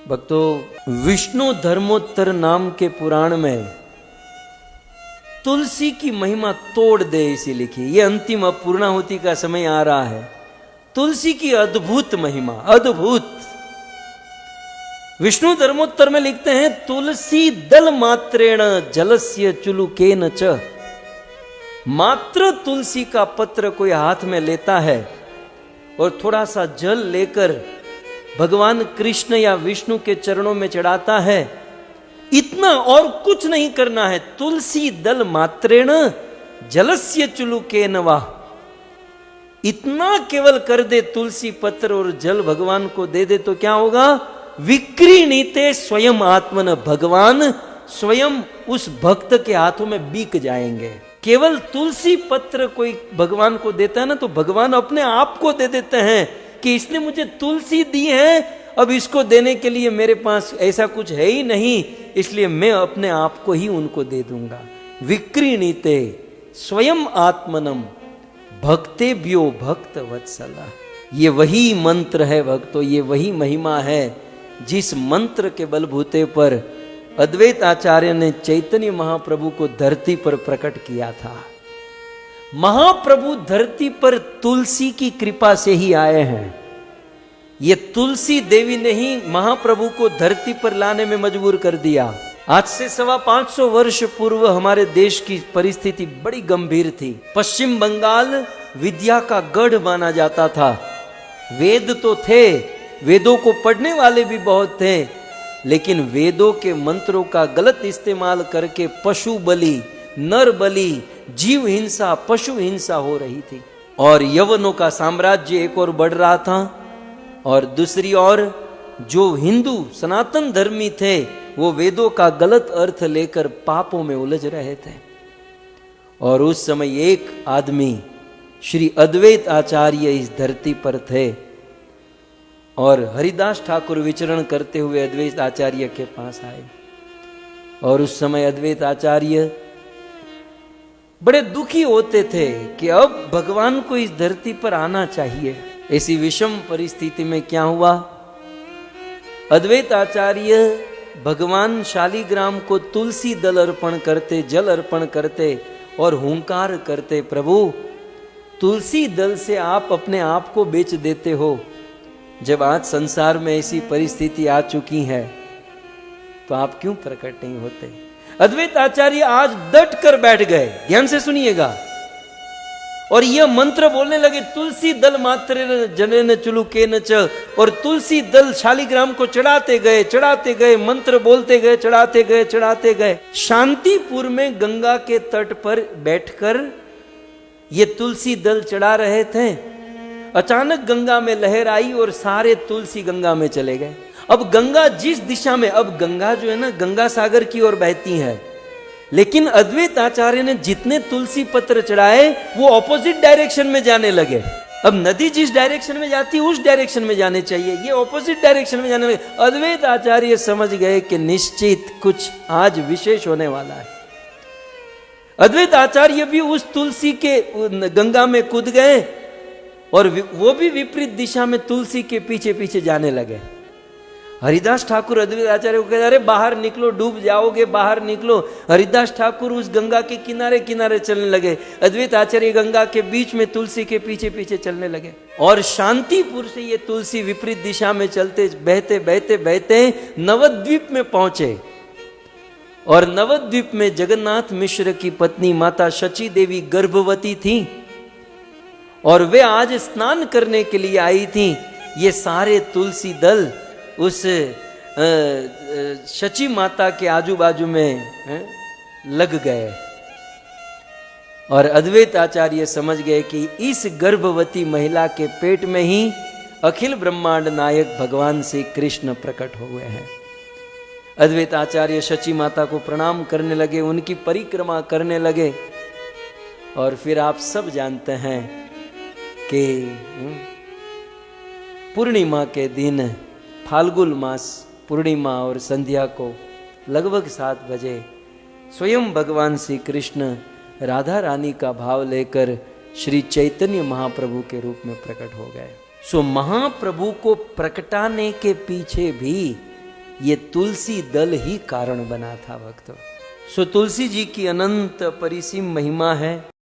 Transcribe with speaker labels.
Speaker 1: भक्तों, विष्णु धर्मोत्तर नाम के पुराण में तुलसी की महिमा तोड़ दे इसी लिखी। ये अंतिम अब पूर्णाहुति का समय आ रहा है। तुलसी की अद्भुत महिमा, अद्भुत। विष्णु धर्मोत्तर में लिखते हैं, तुलसी दल मात्रेण जलस्य चुलुकेन च। मात्र तुलसी का पत्र कोई हाथ में लेता है और थोड़ा सा जल लेकर भगवान कृष्ण या विष्णु के चरणों में चढ़ाता है, इतना और कुछ नहीं करना है। तुलसी दल मात्रेण जलस्य चुलुकेन वा, इतना केवल कर दे, तुलसी पत्र और जल भगवान को दे दे तो क्या होगा? विक्रीणीते स्वयं आत्मन, भगवान स्वयं उस भक्त के हाथों में बिक जाएंगे। केवल तुलसी पत्र कोई भगवान को देता है ना, तो भगवान अपने आप को दे देते हैं कि इसने मुझे तुलसी दी है, अब इसको देने के लिए मेरे पास ऐसा कुछ है ही नहीं, इसलिए मैं अपने आप को ही उनको दे दूंगा। विक्रीणीते स्वयं आत्मनम भक्तेभ्यो भक्त वत्सला। ये वही मंत्र है भक्तों, ये वही महिमा है जिस मंत्र के बलबूते पर अद्वैत आचार्य ने चैतन्य महाप्रभु को धरती पर प्रकट किया था। महाप्रभु धरती पर तुलसी की कृपा से ही आए हैं। ये तुलसी देवी ने ही महाप्रभु को धरती पर लाने में मजबूर कर दिया। आज से 550 वर्ष पूर्व हमारे देश की परिस्थिति बड़ी गंभीर थी। पश्चिम बंगाल विद्या का गढ़ माना जाता था। वेद तो थे, वेदों को पढ़ने वाले भी बहुत थे, लेकिन वेदों के मंत्रों का गलत इस्तेमाल करके पशु बलि, नर बलि, जीव हिंसा, पशु हिंसा हो रही थी। और यवनों का साम्राज्य एक ओर बढ़ रहा था और दूसरी ओर जो हिंदू सनातन धर्मी थे वो वेदों का गलत अर्थ लेकर पापों में उलझ रहे थे। और उस समय एक आदमी श्री अद्वैत आचार्य इस धरती पर थे और हरिदास ठाकुर विचरण करते हुए अद्वैत आचार्य के पास आए। और उस समय अद्वैत आचार्य बड़े दुखी होते थे कि अब भगवान को इस धरती पर आना चाहिए। ऐसी विषम परिस्थिति में क्या हुआ? अद्वैत आचार्य भगवान शालिग्राम को तुलसी दल अर्पण करते, जल अर्पण करते और हुंकार करते, प्रभु तुलसी दल से आप अपने आप को बेच देते हो। जब आज संसार में ऐसी परिस्थिति आ चुकी है तो आप क्यों प्रकट नहीं होते? अद्वैत आचार्य आज डट कर बैठ गए। ध्यान से सुनिएगा। और यह मंत्र बोलने लगे, तुलसी दल मात्र जनेन चुलुकेन च। और तुलसी दल शालिग्राम को चढ़ाते गए, मंत्र बोलते गए, चढ़ाते गए। शांतिपुर में गंगा के तट पर बैठकर ये तुलसी दल चढ़ा रहे थे। अचानक गंगा में लहर आई और सारे तुलसी गंगा में चले गए। अब गंगा जिस दिशा में, अब गंगा जो है ना गंगा सागर की ओर बहती है, लेकिन अद्वैत आचार्य ने जितने तुलसी पत्र चढ़ाए वो ऑपोजिट डायरेक्शन में जाने लगे। अब नदी जिस डायरेक्शन में जाती है उस डायरेक्शन में जाने चाहिए, ये ऑपोजिट डायरेक्शन में जाने लगे। अद्वैत आचार्य समझ गए कि निश्चित कुछ आज विशेष होने वाला है। अद्वैत आचार्य भी उस तुलसी के गंगा में कूद गए और वो भी विपरीत दिशा में तुलसी के पीछे पीछे जाने लगे। हरिदास ठाकुर अद्वैत आचार्य को कहते, अरे बाहर निकलो, डूब जाओगे, बाहर निकलो। हरिदास ठाकुर उस गंगा के किनारे किनारे चलने लगे, अद्वैत आचार्य गंगा के बीच में तुलसी के पीछे पीछे चलने लगे। और शांतिपुर से ये तुलसी विपरीत दिशा में चलते बहते बहते बहते नवद्वीप में पहुंचे। और नवद्वीप में जगन्नाथ मिश्र की पत्नी माता शची देवी गर्भवती थी और वे आज स्नान करने के लिए आई थी। ये सारे तुलसी दल उस शची माता के आजू बाजू में लग गए। और अद्वैत आचार्य समझ गए कि इस गर्भवती महिला के पेट में ही अखिल ब्रह्मांड नायक भगवान श्री कृष्ण प्रकट हो गए हैं। अद्वैत आचार्य शची माता को प्रणाम करने लगे, उनकी परिक्रमा करने लगे। और फिर आप सब जानते हैं कि पूर्णिमा के दिन, फाल्गुन मास पूर्णिमा और संध्या को लगभग 7 बजे स्वयं भगवान श्री कृष्ण राधा रानी का भाव लेकर श्री चैतन्य महाप्रभु के रूप में प्रकट हो गए। सो महाप्रभु को प्रकटाने के पीछे भी ये तुलसी दल ही कारण बना था भक्तों। सो तुलसी जी की अनंत परिसीम महिमा है।